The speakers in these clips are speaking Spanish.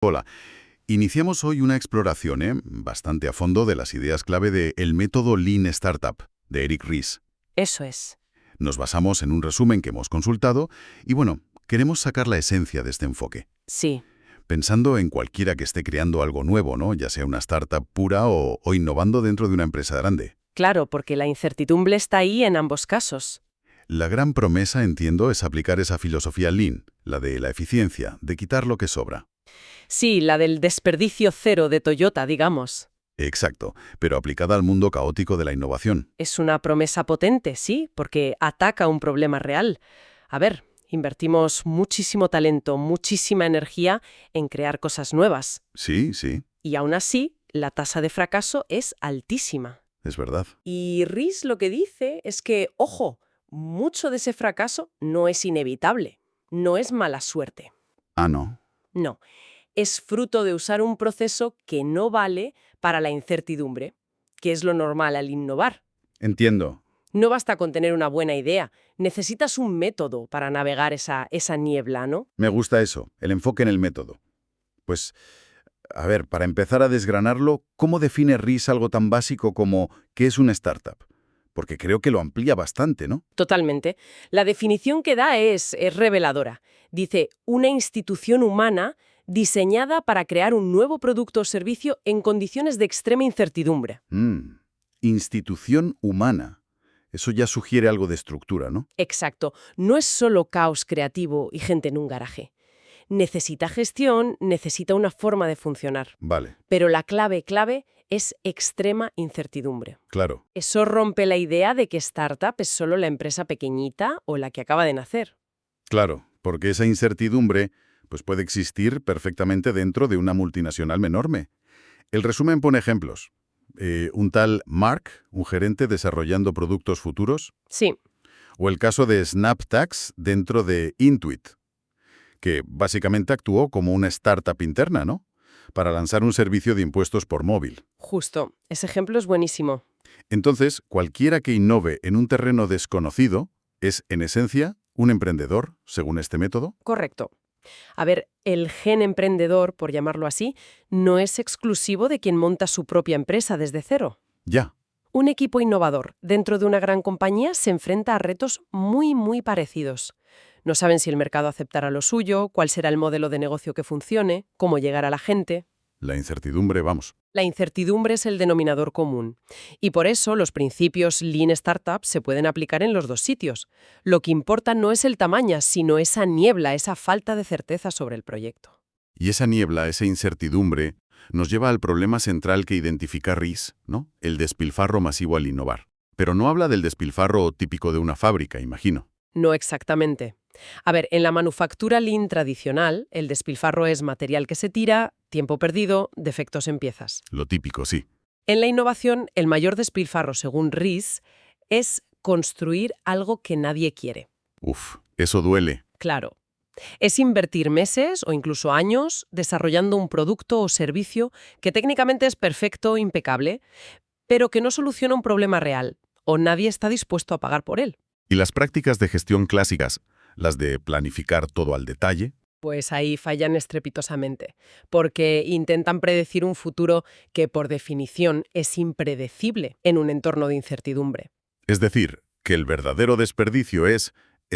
Hola. Iniciamos hoy una exploración, bastante a fondo de las ideas clave de El método Lean Startup, de Eric Ries. Eso es. Nos basamos en un resumen que hemos consultado y, bueno, queremos sacar la esencia de este enfoque. Sí, Pensando en cualquiera que esté creando algo nuevo, ¿no? Ya sea una startup pura o innovando dentro de una empresa grande. claro, porque la incertidumbre está ahí en ambos casos. La gran promesa, entiendo, es aplicar esa filosofía Lean, la de la eficiencia, de quitar lo que sobra. Sí, la del desperdicio cero de Toyota, digamos. Exacto, pero aplicada al mundo caótico de la innovación. Es una promesa potente, sí, porque ataca un problema real. A ver, invertimos muchísimo talento, muchísima energía en crear cosas nuevas. Sí, sí, Y aún así, la tasa de fracaso es altísima. es verdad. Y Ries lo que dice es que, ojo, mucho de ese fracaso no es inevitable, no es mala suerte. Ah, no. No, es fruto de usar un proceso que no vale para la incertidumbre, que es lo normal al innovar. Entiendo. No basta con tener una buena idea, necesitas un método para navegar esa niebla, ¿no? Me gusta eso, el enfoque en el método. Pues, a ver, para empezar a desgranarlo, ¿cómo define Ries algo tan básico como qué es una startup? Porque creo que lo amplía bastante, ¿no? Totalmente. La definición que da es reveladora. Dice, una institución humana diseñada para crear un nuevo producto o servicio en condiciones de extrema incertidumbre. Institución humana. Eso ya sugiere algo de estructura, ¿no? Exacto. No es solo caos creativo y gente en un garaje. Necesita gestión, necesita una forma de funcionar. Vale, Pero la clave es extrema incertidumbre. claro. Eso rompe la idea de que startup es solo la empresa pequeñita o la que acaba de nacer. Claro, porque esa incertidumbre pues puede existir perfectamente dentro de una multinacional enorme. El resumen pone ejemplos. Un tal Mark, un gerente desarrollando productos futuros, Sí, o el caso de SnapTax dentro de Intuit, que básicamente actuó como una startup interna, ¿no? Para lanzar un servicio de impuestos por móvil. justo. Ese ejemplo es buenísimo. Entonces, cualquiera que innove en un terreno desconocido es, en esencia, un emprendedor, según este método. Correcto. A ver, el gen emprendedor, por llamarlo así, no es exclusivo de quien monta su propia empresa desde cero. Ya, Un equipo innovador dentro de una gran compañía se enfrenta a retos muy parecidos. No saben si el mercado aceptará lo suyo, cuál será el modelo de negocio que funcione, cómo llegar a la gente. la incertidumbre, vamos. La incertidumbre es el denominador común. Y por eso los principios Lean Startup se pueden aplicar en los dos sitios. Lo que importa no es el tamaño, sino esa niebla, esa falta de certeza sobre el proyecto. Y esa niebla, esa incertidumbre, nos lleva al problema central que identifica Ries, ¿no? El despilfarro masivo al innovar. Pero no habla del despilfarro típico de una fábrica, imagino. No exactamente. A ver, en la manufactura Lean tradicional, el despilfarro es material que se tira, tiempo perdido, defectos en piezas. Lo típico, sí. En la innovación, el mayor despilfarro, según Ries, es construir algo que nadie quiere. Uf, eso duele. Claro. Es invertir meses o incluso años desarrollando un producto o servicio que técnicamente es perfecto, impecable, pero que no soluciona un problema real, o nadie está dispuesto a pagar por él. Y las prácticas de gestión clásicas, las de planificar todo al detalle, Pues ahí fallan estrepitosamente, porque intentan predecir un futuro que por definición es impredecible en un entorno de incertidumbre. es decir, que el verdadero desperdicio es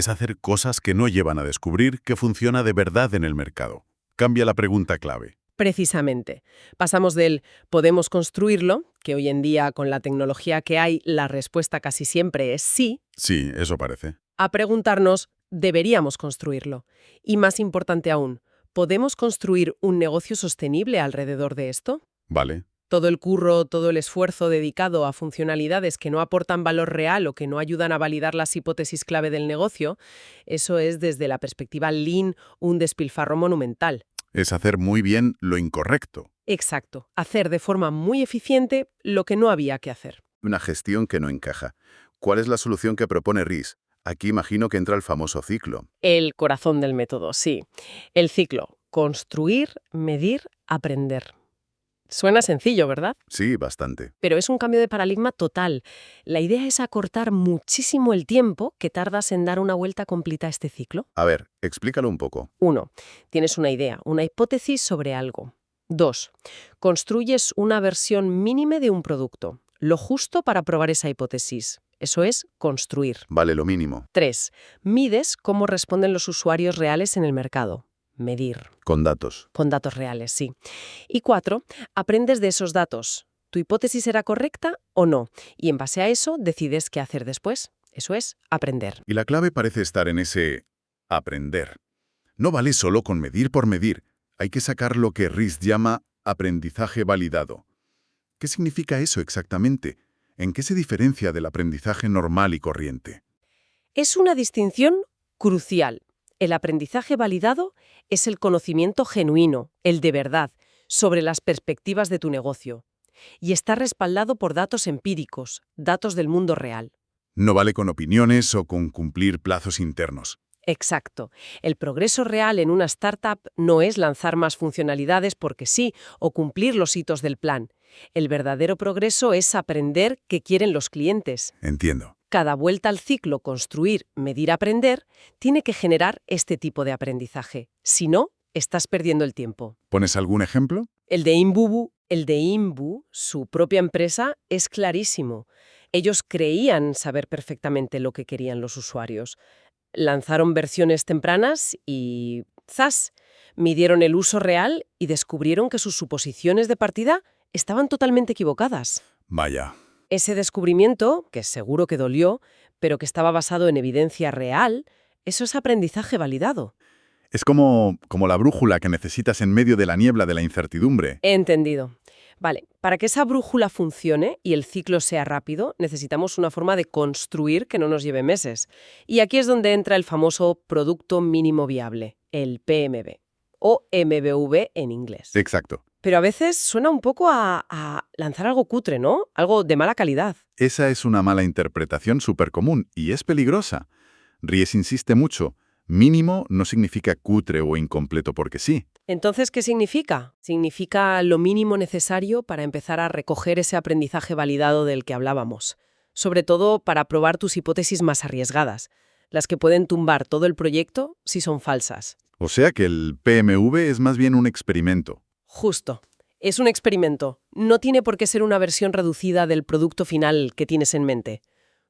hacer cosas que no llevan a descubrir que funciona de verdad en el mercado. Cambia la pregunta clave. Precisamente, pasamos del podemos construirlo, que hoy en día con la tecnología que hay la respuesta casi siempre es sí, Sí, eso parece. a preguntarnos, ¿deberíamos construirlo? Y más importante aún, ¿podemos construir un negocio sostenible alrededor de esto? Vale. Todo el curro, todo el esfuerzo dedicado a funcionalidades que no aportan valor real o que no ayudan a validar las hipótesis clave del negocio, eso es desde la perspectiva Lean un despilfarro monumental. Es hacer muy bien lo incorrecto. Exacto, hacer de forma muy eficiente lo que no había que hacer. Una gestión que no encaja. ¿Cuál es la solución que propone Ries? Aquí imagino que entra el famoso ciclo. El corazón del método, sí. El ciclo, construir, medir, aprender. Suena sencillo, ¿verdad? Sí, bastante. Pero es un cambio de paradigma total. La idea es acortar muchísimo el tiempo que tardas en dar una vuelta completa a este ciclo. A ver, explícalo un poco. 1. Tienes una idea, una hipótesis sobre algo. 2. Construyes una versión mínima de un producto, lo justo para probar esa hipótesis. Eso es construir. Vale, lo mínimo. 3. Mides cómo responden los usuarios reales en el mercado. Medir. Con datos. Con datos reales, sí. Y 4. Aprendes de esos datos. ¿Tu hipótesis era correcta o no? Y en base a eso decides qué hacer después. Eso es aprender. Y la clave parece estar en ese aprender. No vale solo con medir por medir. Hay que sacar lo que Ries llama aprendizaje validado. ¿Qué significa eso exactamente? ¿En qué se diferencia del aprendizaje normal y corriente? Es una distinción crucial. El aprendizaje validado es el conocimiento genuino, el de verdad, sobre las perspectivas de tu negocio. Y está respaldado por datos empíricos, datos del mundo real. No vale con opiniones o con cumplir plazos internos. Exacto. El progreso real en una startup no es lanzar más funcionalidades porque sí o cumplir los hitos del plan. El verdadero progreso es aprender qué quieren los clientes. Entiendo. Cada vuelta al ciclo construir, medir, aprender, tiene que generar este tipo de aprendizaje. Si no, estás perdiendo el tiempo. ¿Pones algún ejemplo? El de Imbu, su propia empresa, es clarísimo. Ellos creían saber perfectamente lo que querían los usuarios. Lanzaron versiones tempranas y ¡zas! Midieron el uso real y descubrieron que sus suposiciones de partida estaban totalmente equivocadas. Vaya. Ese descubrimiento, que seguro que dolió, pero que estaba basado en evidencia real, eso es aprendizaje validado. Es como la brújula que necesitas en medio de la niebla de la incertidumbre. He entendido. Vale, para que esa brújula funcione y el ciclo sea rápido, necesitamos una forma de construir que no nos lleve meses. Y aquí es donde entra el famoso Producto Mínimo Viable, el PMV, o MVV en inglés. Exacto. Pero a veces suena un poco a lanzar algo cutre, ¿no? Algo de mala calidad. Esa es una mala interpretación súper común y es peligrosa. Ries insiste mucho. Mínimo no significa cutre o incompleto porque sí. Entonces, ¿qué significa? Significa lo mínimo necesario para empezar a recoger ese aprendizaje validado del que hablábamos. Sobre todo para probar tus hipótesis más arriesgadas, las que pueden tumbar todo el proyecto si son falsas. O sea que el PMV es más bien un experimento. Justo. Es un experimento. No tiene por qué ser una versión reducida del producto final que tienes en mente.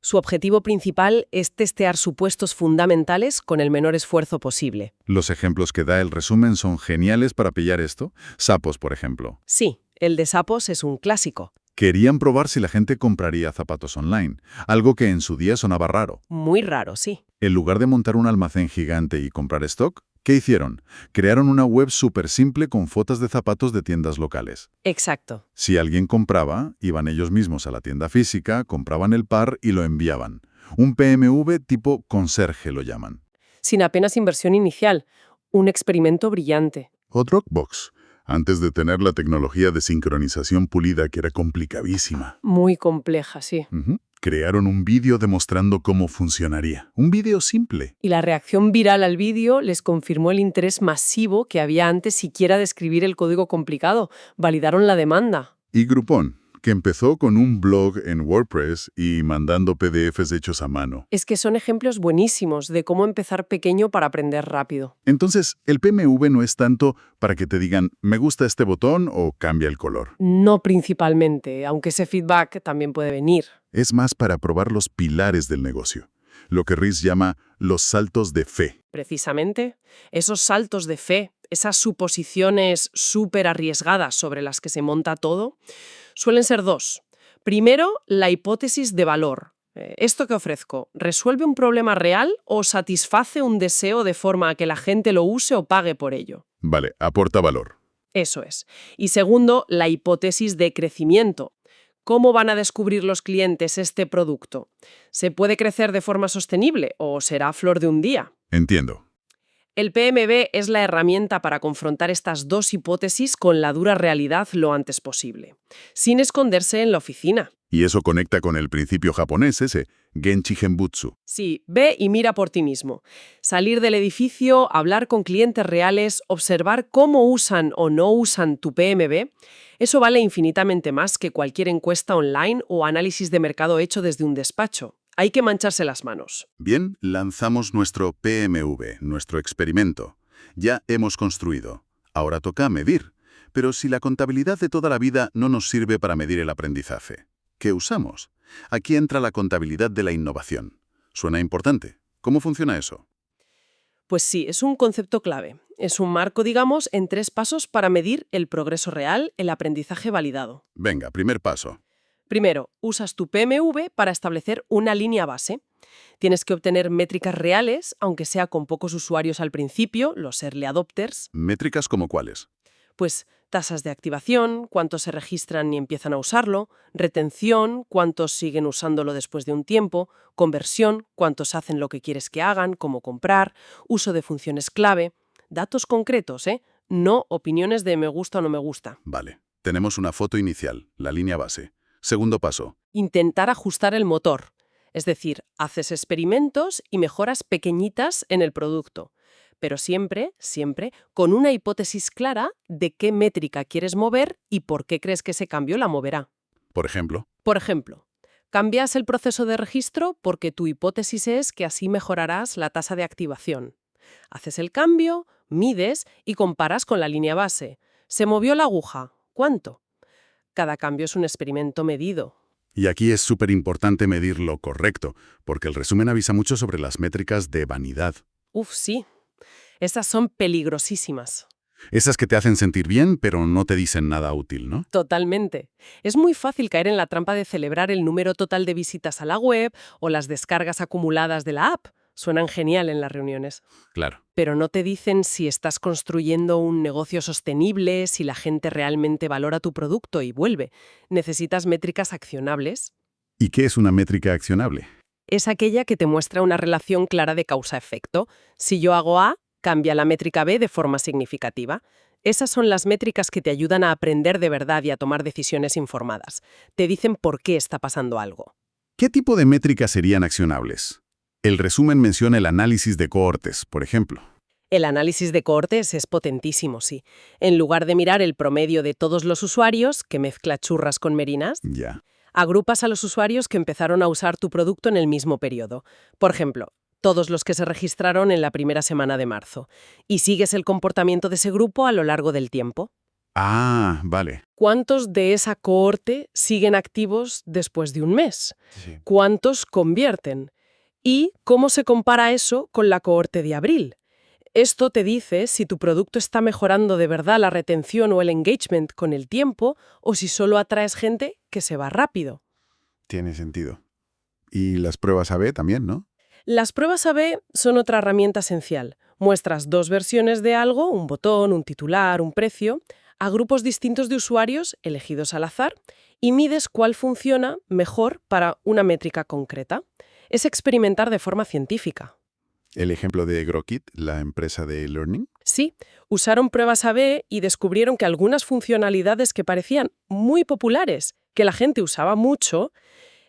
Su objetivo principal es testear supuestos fundamentales con el menor esfuerzo posible. Los ejemplos que da el resumen son geniales para pillar esto. Sapos, por ejemplo. Sí, el de sapos es un clásico. Querían probar si la gente compraría zapatos online, algo que en su día sonaba raro. Muy raro, sí. En lugar de montar un almacén gigante y comprar stock, ¿qué hicieron? Crearon una web súper simple con fotos de zapatos de tiendas locales. Exacto. Si alguien compraba, iban ellos mismos a la tienda física, compraban el par y lo enviaban. Un PMV tipo conserje lo llaman. Sin apenas inversión inicial. Un experimento brillante. O Dropbox, antes de tener la tecnología de sincronización pulida que era complicadísima. Muy compleja, sí. Crearon un vídeo demostrando cómo funcionaría. Un vídeo simple. Y la reacción viral al vídeo les confirmó el interés masivo que había antes siquiera de escribir el código complicado. Validaron la demanda. Y Groupon, que empezó con un blog en WordPress y mandando PDFs hechos a mano. Es que son ejemplos buenísimos de cómo empezar pequeño para aprender rápido. Entonces, el PMV no es tanto para que te digan, me gusta este botón o cambia el color. No principalmente, aunque ese feedback también puede venir. Es más para probar los pilares del negocio, lo que Ries llama los saltos de fe. Precisamente, esos saltos de fe, esas suposiciones súper arriesgadas sobre las que se monta todo, suelen ser dos. Primero, la hipótesis de valor. ¿Esto que ofrezco resuelve un problema real o satisface un deseo de forma a que la gente lo use o pague por ello? Vale, aporta valor. Eso es. Y segundo, la hipótesis de crecimiento. ¿Cómo van a descubrir los clientes este producto? ¿Se puede crecer de forma sostenible o será flor de un día? Entiendo. El PMB es la herramienta para confrontar estas dos hipótesis con la dura realidad lo antes posible, sin esconderse en la oficina. Y eso conecta con el principio japonés ese, Genchi Genbutsu. Sí, ve y mira por ti mismo. Salir del edificio, hablar con clientes reales, observar cómo usan o no usan tu PMB, eso vale infinitamente más que cualquier encuesta online o análisis de mercado hecho desde un despacho. Hay que mancharse las manos. Bien, lanzamos nuestro PMV, nuestro experimento. Ya hemos construido. Ahora toca medir. Pero si la contabilidad de toda la vida no nos sirve para medir el aprendizaje, ¿qué usamos? Aquí entra la contabilidad de la innovación. Suena importante. ¿Cómo funciona eso? Pues sí, es un concepto clave. Es un marco, digamos, en 3 pasos para medir el progreso real, el aprendizaje validado. Venga, primer paso. Primero, usas tu PMV para establecer una línea base. Tienes que obtener métricas reales, aunque sea con pocos usuarios al principio, los early adopters, ¿Métricas como cuáles? pues tasas de activación, cuántos se registran y empiezan a usarlo, retención, cuántos siguen usándolo después de un tiempo, conversión, cuántos hacen lo que quieres que hagan, como comprar, uso de funciones clave, datos concretos, no opiniones de me gusta o no me gusta. Vale. Tenemos una foto inicial, la línea base. Segundo paso. Intentar ajustar el motor. Es decir, haces experimentos y mejoras pequeñitas en el producto. Pero siempre, siempre, con una hipótesis clara de qué métrica quieres mover y por qué crees que ese cambio la moverá. Por ejemplo, Por ejemplo, cambias el proceso de registro porque tu hipótesis es que así mejorarás la tasa de activación. Haces el cambio, mides y comparas con la línea base. ¿Se movió la aguja? ¿Cuánto? Cada cambio es un experimento medido. y aquí es súper importante medir lo correcto, porque el resumen avisa mucho sobre las métricas de vanidad. Uf, sí. Estas son peligrosísimas. Esas que te hacen sentir bien, pero no te dicen nada útil, ¿no? Totalmente. Es muy fácil caer en la trampa de celebrar el número total de visitas a la web o las descargas acumuladas de la app. Suenan genial en las reuniones. Claro. Pero no te dicen si estás construyendo un negocio sostenible, si la gente realmente valora tu producto y vuelve. Necesitas métricas accionables. ¿Y qué es una métrica accionable? Es aquella que te muestra una relación clara de causa-efecto. Si yo hago A, cambia la métrica B de forma significativa. Esas son las métricas que te ayudan a aprender de verdad y a tomar decisiones informadas. Te dicen por qué está pasando algo. ¿Qué tipo de métricas serían accionables? El resumen menciona el análisis de cohortes, por ejemplo. El análisis de cohortes es potentísimo, sí. En lugar de mirar el promedio de todos los usuarios, que mezcla churras con merinas, Ya. agrupas a los usuarios que empezaron a usar tu producto en el mismo periodo. Por ejemplo, todos los que se registraron en la primera semana de marzo. Y sigues el comportamiento de ese grupo a lo largo del tiempo. Ah, vale. ¿Cuántos de esa cohorte siguen activos después de un mes? ¿Cuántos convierten? ¿Y cómo se compara eso con la cohorte de abril? Esto te dice si tu producto está mejorando de verdad la retención o el engagement con el tiempo o si solo atraes gente que se va rápido. Tiene sentido. Y las pruebas A/B también, ¿no? Las pruebas A/B son otra herramienta esencial. Muestras 2 versiones de algo, un botón, un titular, un precio, a grupos distintos de usuarios elegidos al azar y mides cuál funciona mejor para una métrica concreta. Es experimentar de forma científica. El ejemplo de Grokit, la empresa de e-learning. Sí, usaron pruebas A/B y descubrieron que algunas funcionalidades que parecían muy populares, que la gente usaba mucho,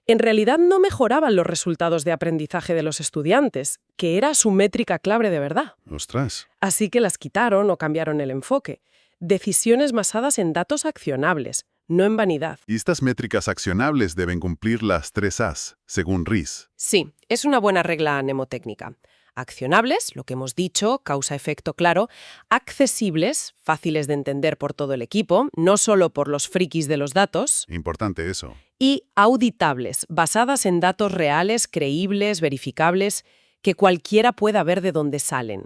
en realidad no mejoraban los resultados de aprendizaje de los estudiantes, que era su métrica clave de verdad. Ostras. Así que las quitaron o cambiaron el enfoque. Decisiones basadas en datos accionables, no en vanidad. Y estas métricas accionables deben cumplir las 3 As, según RIS. Sí, es una buena regla mnemotécnica. Accionables, lo que hemos dicho, causa-efecto claro, accesibles, fáciles de entender por todo el equipo, no solo por los frikis de los datos, Importante eso. y auditables, basadas en datos reales, creíbles, verificables, que cualquiera pueda ver de dónde salen.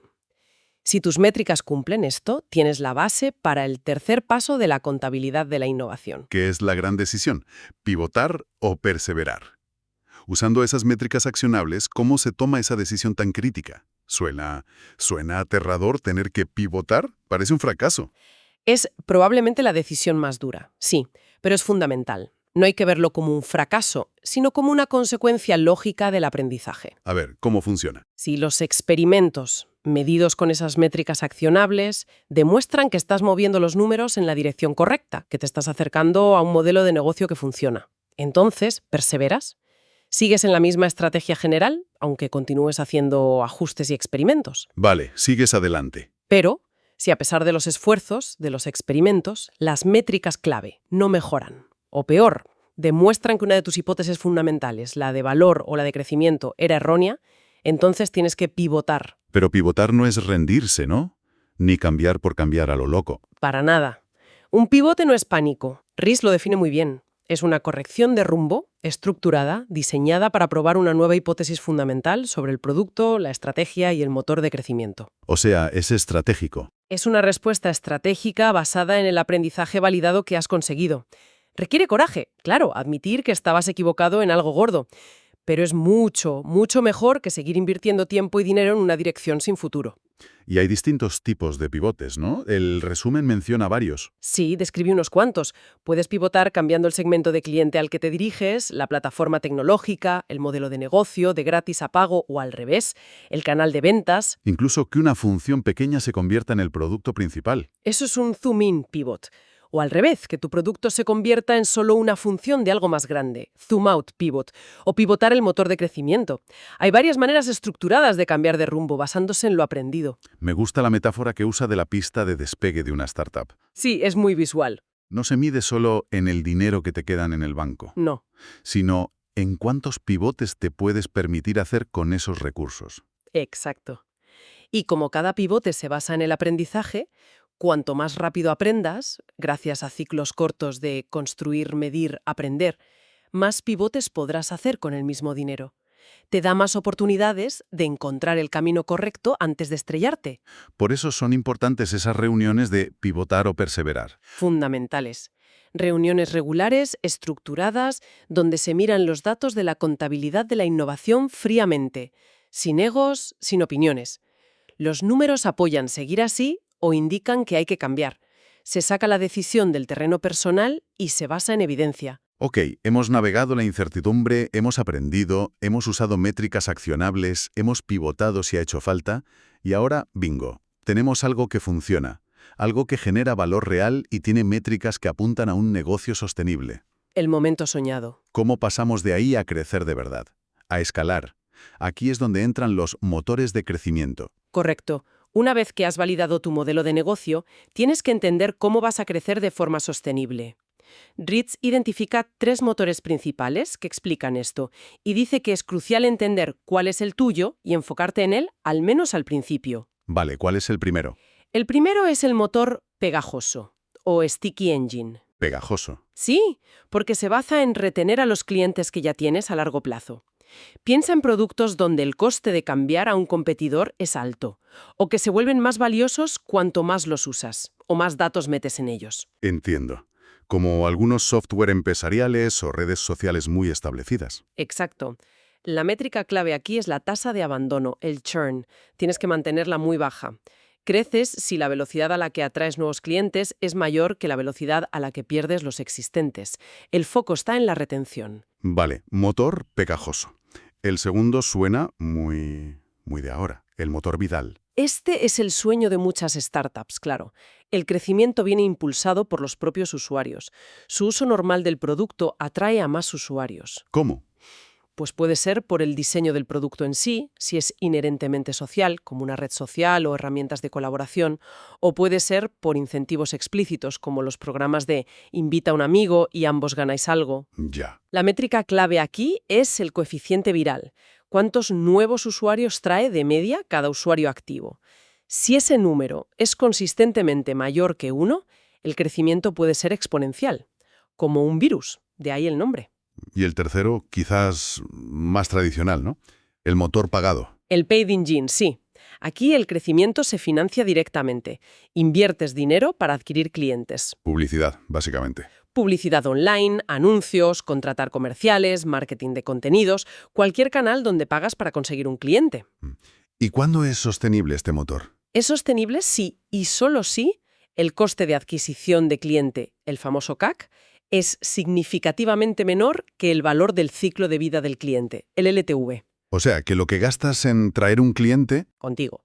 Si tus métricas cumplen esto, tienes la base para el tercer paso de la contabilidad de la innovación. ¿Qué es la gran decisión? ¿Pivotar o perseverar? Usando esas métricas accionables, ¿cómo se toma esa decisión tan crítica? ¿Suena aterrador tener que pivotar? Parece un fracaso. Es probablemente la decisión más dura, sí, pero es fundamental. No hay que verlo como un fracaso, sino como una consecuencia lógica del aprendizaje. A ver, ¿cómo funciona? Si los experimentos medidos con esas métricas accionables, demuestran que estás moviendo los números en la dirección correcta, que te estás acercando a un modelo de negocio que funciona. Entonces, perseveras. Sigues en la misma estrategia general, aunque continúes haciendo ajustes y experimentos. Vale, sigues adelante. Pero, si a pesar de los esfuerzos, de los experimentos, las métricas clave no mejoran, o peor, demuestran que una de tus hipótesis fundamentales, la de valor o la de crecimiento, era errónea, entonces tienes que pivotar. Pero pivotar no es rendirse, ¿no? Ni cambiar por cambiar a lo loco. Para nada. Un pivote no es pánico. Ries lo define muy bien. Es una corrección de rumbo, estructurada, diseñada para probar una nueva hipótesis fundamental sobre el producto, la estrategia y el motor de crecimiento. O sea, es estratégico. Es una respuesta estratégica basada en el aprendizaje validado que has conseguido. Requiere coraje, claro, admitir que estabas equivocado en algo gordo, pero es mucho, mucho mejor que seguir invirtiendo tiempo y dinero en una dirección sin futuro. Y hay distintos tipos de pivotes, ¿no? El resumen menciona varios. Sí, describí unos cuantos. Puedes pivotar cambiando el segmento de cliente al que te diriges, la plataforma tecnológica, el modelo de negocio, de gratis a pago o al revés, el canal de ventas. Incluso que una función pequeña se convierta en el producto principal. Eso es un zoom-in pivot. O al revés, que tu producto se convierta en solo una función de algo más grande, zoom-out pivot, o pivotar el motor de crecimiento. Hay varias maneras estructuradas de cambiar de rumbo basándose en lo aprendido. Me gusta la metáfora que usa de la pista de despegue de una startup. Sí, es muy visual. No se mide solo en el dinero que te quedan en el banco, No. sino en cuántos pivotes te puedes permitir hacer con esos recursos. Exacto. Y como cada pivote se basa en el aprendizaje, cuanto más rápido aprendas, gracias a ciclos cortos de construir, medir, aprender, más pivotes podrás hacer con el mismo dinero. Te da más oportunidades de encontrar el camino correcto antes de estrellarte. Por eso son importantes esas reuniones de pivotar o perseverar. Fundamentales. Reuniones regulares, estructuradas, donde se miran los datos de la contabilidad de la innovación fríamente, sin egos, sin opiniones. Los números apoyan seguir así o indican que hay que cambiar. Se saca la decisión del terreno personal y se basa en evidencia. Ok, hemos navegado la incertidumbre, hemos aprendido, hemos usado métricas accionables, hemos pivotado si ha hecho falta, y ahora, bingo, tenemos algo que funciona, algo que genera valor real y tiene métricas que apuntan a un negocio sostenible. El momento soñado. ¿Cómo pasamos de ahí a crecer de verdad? A escalar. Aquí es donde entran los motores de crecimiento. Correcto. Una vez que has validado tu modelo de negocio, tienes que entender cómo vas a crecer de forma sostenible. Ries identifica 3 motores principales que explican esto y dice que es crucial entender cuál es el tuyo y enfocarte en él, al menos al principio. Vale, ¿cuál es el primero? El primero es el motor pegajoso, o Sticky Engine. Pegajoso. Sí, porque se basa en retener a los clientes que ya tienes a largo plazo. Piensa en productos donde el coste de cambiar a un competidor es alto, o que se vuelven más valiosos cuanto más los usas, o más datos metes en ellos. Entiendo. Como algunos software empresariales o redes sociales muy establecidas. Exacto. La métrica clave aquí es la tasa de abandono, el churn. Tienes que mantenerla muy baja. Creces si la velocidad a la que atraes nuevos clientes es mayor que la velocidad a la que pierdes los existentes. El foco está en la retención. Vale, motor pegajoso. El segundo suena muy de ahora, el motor Vidal. Este es el sueño de muchas startups, claro. El crecimiento viene impulsado por los propios usuarios. Su uso normal del producto atrae a más usuarios. ¿Cómo? Pues puede ser por el diseño del producto en sí, si es inherentemente social, como una red social o herramientas de colaboración, o puede ser por incentivos explícitos, como los programas de invita a un amigo y ambos ganáis algo. Ya. La métrica clave aquí es el coeficiente viral. ¿Cuántos nuevos usuarios trae de media cada usuario activo? Si ese número es consistentemente mayor que 1, el crecimiento puede ser exponencial, como un virus, de ahí el nombre. Y el tercero, quizás más tradicional, ¿no? El motor pagado. El paid engine, sí. Aquí el crecimiento se financia directamente. Inviertes dinero para adquirir clientes. Publicidad, básicamente. Publicidad online, anuncios, contratar comerciales, marketing de contenidos, cualquier canal donde pagas para conseguir un cliente. ¿Y cuándo es sostenible este motor? Es sostenible si, y solo si, el coste de adquisición de cliente, el famoso CAC, es significativamente menor que el valor del ciclo de vida del cliente, el LTV. O sea, que lo que gastas en traer un cliente Contigo.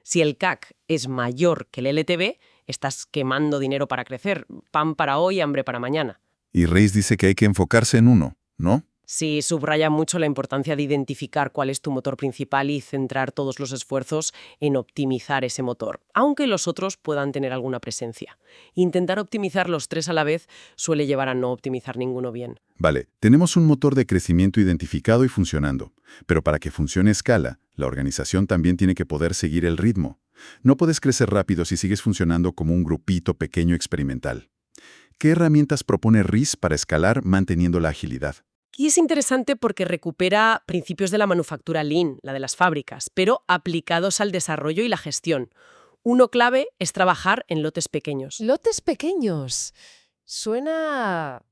Si el CAC es mayor que el LTV, estás quemando dinero para crecer. Pan para hoy, hambre para mañana. Y Reis dice que hay que enfocarse en uno, ¿no? Sí, subraya mucho la importancia de identificar cuál es tu motor principal y centrar todos los esfuerzos en optimizar ese motor, aunque los otros puedan tener alguna presencia. Intentar optimizar los tres a la vez suele llevar a no optimizar ninguno bien. Vale, tenemos un motor de crecimiento identificado y funcionando, pero para que funcione a escala, la organización también tiene que poder seguir el ritmo. No puedes crecer rápido si sigues funcionando como un grupito pequeño experimental. ¿Qué herramientas propone RIS para escalar manteniendo la agilidad? Y es interesante porque recupera principios de la manufactura Lean, la de las fábricas, pero aplicados al desarrollo y la gestión. Uno clave es trabajar en lotes pequeños. Lotes pequeños. Suena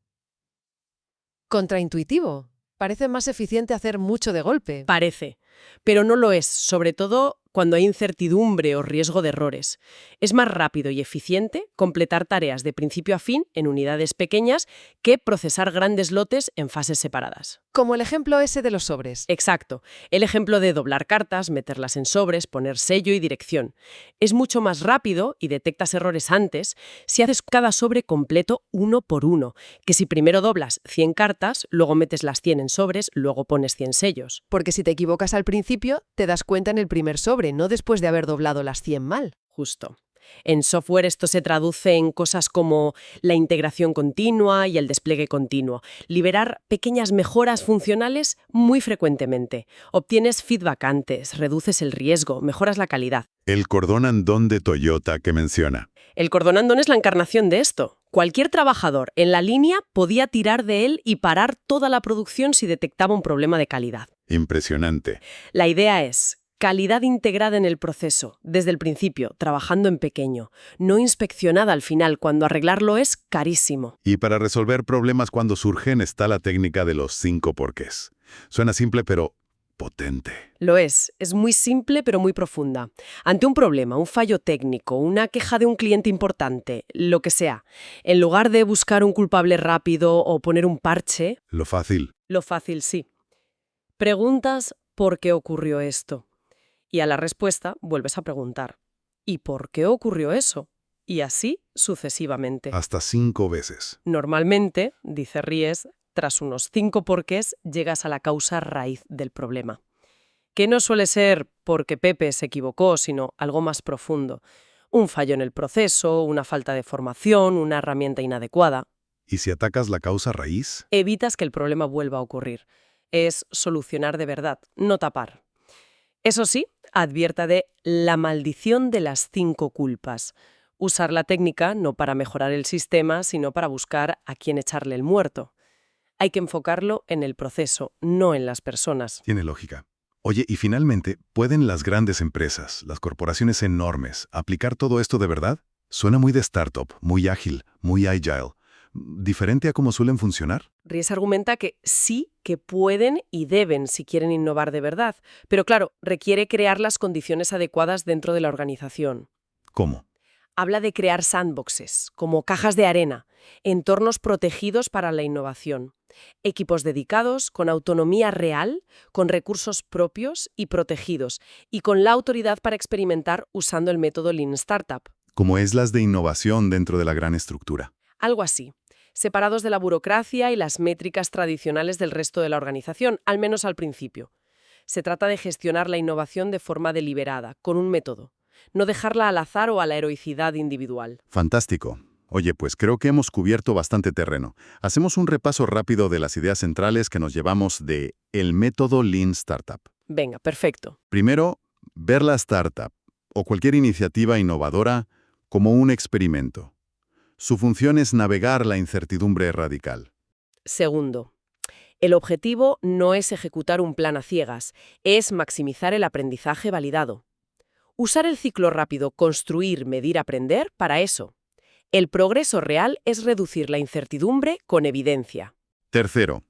contraintuitivo. Parece más eficiente hacer mucho de golpe. Parece, pero no lo es, sobre todo cuando hay incertidumbre o riesgo de errores. Es más rápido y eficiente completar tareas de principio a fin en unidades pequeñas que procesar grandes lotes en fases separadas. Como el ejemplo ese de los sobres. Exacto. El ejemplo de doblar cartas, meterlas en sobres, poner sello y dirección. Es mucho más rápido y detectas errores antes si haces cada sobre completo uno por uno, que si primero doblas 100 cartas, luego metes las 100 en sobres, luego pones 100 sellos. Porque si te equivocas al principio, te das cuenta en el primer sobre, no después de haber doblado las 100 mal. Justo. En software esto se traduce en cosas como la integración continua y el despliegue continuo. Liberar pequeñas mejoras funcionales muy frecuentemente. Obtienes feedback antes, reduces el riesgo, mejoras la calidad. El cordón andón de Toyota que menciona. El cordón andón es la encarnación de esto. Cualquier trabajador en la línea podía tirar de él y parar toda la producción si detectaba un problema de calidad. Impresionante. La idea es calidad integrada en el proceso, desde el principio, trabajando en pequeño, no inspeccionada al final, cuando arreglarlo es carísimo. Y para resolver problemas cuando surgen está la técnica de los 5 porqués. Suena simple, pero potente. Lo es muy simple pero muy profunda. Ante un problema, un fallo técnico, una queja de un cliente importante, lo que sea, en lugar de buscar un culpable rápido o poner un parche, Lo fácil. lo fácil sí. Preguntas ¿por qué ocurrió esto? Y a la respuesta vuelves a preguntar ¿y por qué ocurrió eso? Y así sucesivamente. Hasta 5 veces. Normalmente, dice Ries, tras unos 5 porqués llegas a la causa raíz del problema. Que no suele ser porque Pepe se equivocó, sino algo más profundo. Un fallo en el proceso, una falta de formación, una herramienta inadecuada. ¿Y si atacas la causa raíz? Evitas que el problema vuelva a ocurrir. Es solucionar de verdad, no tapar. Eso sí, advierta de la maldición de las 5 culpas. Usar la técnica no para mejorar el sistema, sino para buscar a quién echarle el muerto. Hay que enfocarlo en el proceso, no en las personas. Tiene lógica. Oye, y finalmente, ¿pueden las grandes empresas, las corporaciones enormes, aplicar todo esto de verdad? Suena muy de startup, muy ágil, muy agile. ¿Diferente a cómo suelen funcionar? Ries argumenta que sí que pueden y deben si quieren innovar de verdad, pero claro, requiere crear las condiciones adecuadas dentro de la organización. ¿Cómo? Habla de crear sandboxes, como cajas de arena, entornos protegidos para la innovación, equipos dedicados, con autonomía real, con recursos propios y protegidos, y con la autoridad para experimentar usando el método Lean Startup. Como es las de innovación dentro de la gran estructura. Algo así, separados de la burocracia y las métricas tradicionales del resto de la organización, al menos al principio. Se trata de gestionar la innovación de forma deliberada, con un método. No dejarla al azar o a la heroicidad individual. Fantástico. Oye, pues creo que hemos cubierto bastante terreno. Hacemos un repaso rápido de las ideas centrales que nos llevamos de el método Lean Startup. Venga, perfecto. Primero, ver la startup o cualquier iniciativa innovadora como un experimento. Su función es navegar la incertidumbre radical. Segundo, el objetivo no es ejecutar un plan a ciegas, es maximizar el aprendizaje validado. Usar el ciclo rápido construir, medir, aprender para eso. El progreso real es reducir la incertidumbre con evidencia. Tercero,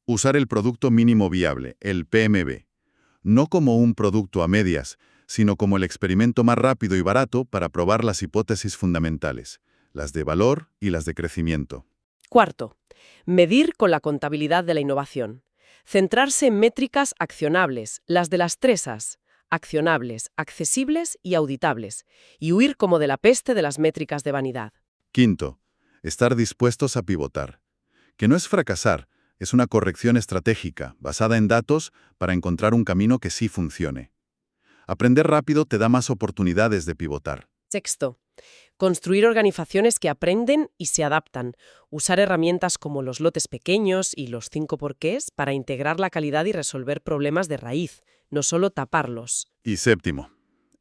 usar el producto mínimo viable, el PMV, no como un producto a medias, sino como el experimento más rápido y barato para probar las hipótesis fundamentales, las de valor y las de crecimiento. Cuarto, medir con la contabilidad de la innovación. Centrarse en métricas accionables, las de las 3 As. accionables, accesibles y auditables, y huir como de la peste de las métricas de vanidad. Quinto, estar dispuestos a pivotar. Que no es fracasar, es una corrección estratégica, basada en datos, para encontrar un camino que sí funcione. Aprender rápido te da más oportunidades de pivotar. Sexto, construir organizaciones que aprenden y se adaptan. Usar herramientas como los lotes pequeños y los 5 porqués para integrar la calidad y resolver problemas de raíz, no solo taparlos. Y séptimo,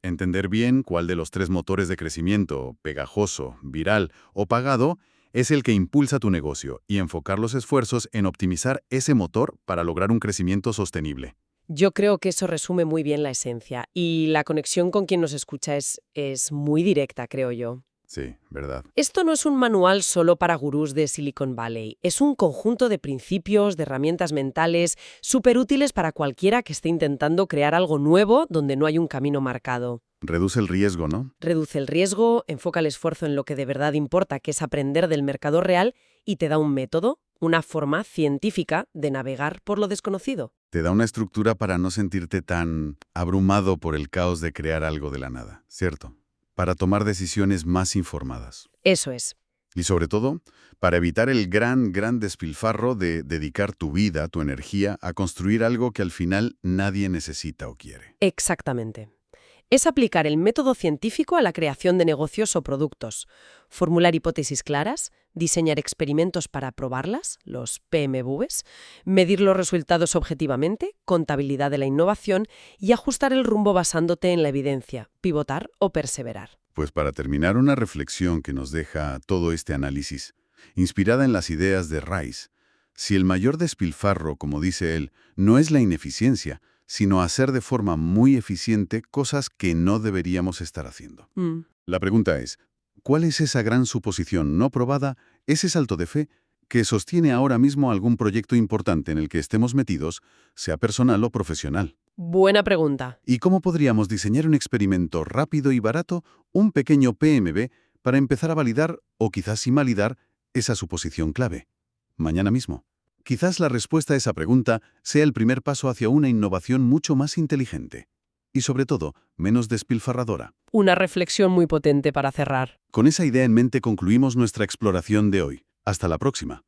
entender bien cuál de los 3 motores de crecimiento, pegajoso, viral o pagado, es el que impulsa tu negocio y enfocar los esfuerzos en optimizar ese motor para lograr un crecimiento sostenible. Yo creo que eso resume muy bien la esencia y la conexión con quien nos escucha es muy directa, creo yo. Sí, verdad. Esto no es un manual solo para gurús de Silicon Valley, es un conjunto de principios, de herramientas mentales súper útiles para cualquiera que esté intentando crear algo nuevo donde no hay un camino marcado. Reduce el riesgo, ¿no? Reduce el riesgo, enfoca el esfuerzo en lo que de verdad importa, que es aprender del mercado real, y te da un método, una forma científica de navegar por lo desconocido. Te da una estructura para no sentirte tan abrumado por el caos de crear algo de la nada, ¿cierto? Para tomar decisiones más informadas. Eso es. Y sobre todo, para evitar el gran despilfarro de dedicar tu vida, tu energía, a construir algo que al final nadie necesita o quiere. Exactamente. Es aplicar el método científico a la creación de negocios o productos, formular hipótesis claras, diseñar experimentos para probarlas, los PMVs, medir los resultados objetivamente, contabilidad de la innovación y ajustar el rumbo basándote en la evidencia, pivotar o perseverar. Pues para terminar, una reflexión que nos deja todo este análisis, inspirada en las ideas de Rice. Si el mayor despilfarro, como dice él, no es la ineficiencia, sino hacer de forma muy eficiente cosas que no deberíamos estar haciendo. La pregunta es, ¿cuál es esa gran suposición no probada, ese salto de fe, que sostiene ahora mismo algún proyecto importante en el que estemos metidos, sea personal o profesional? Buena pregunta. ¿Y cómo podríamos diseñar un experimento rápido y barato, un pequeño PMV, para empezar a validar, o quizás invalidar, esa suposición clave? Mañana mismo. Quizás la respuesta a esa pregunta sea el primer paso hacia una innovación mucho más inteligente. Y sobre todo, menos despilfarradora. Una reflexión muy potente para cerrar. Con esa idea en mente concluimos nuestra exploración de hoy. Hasta la próxima.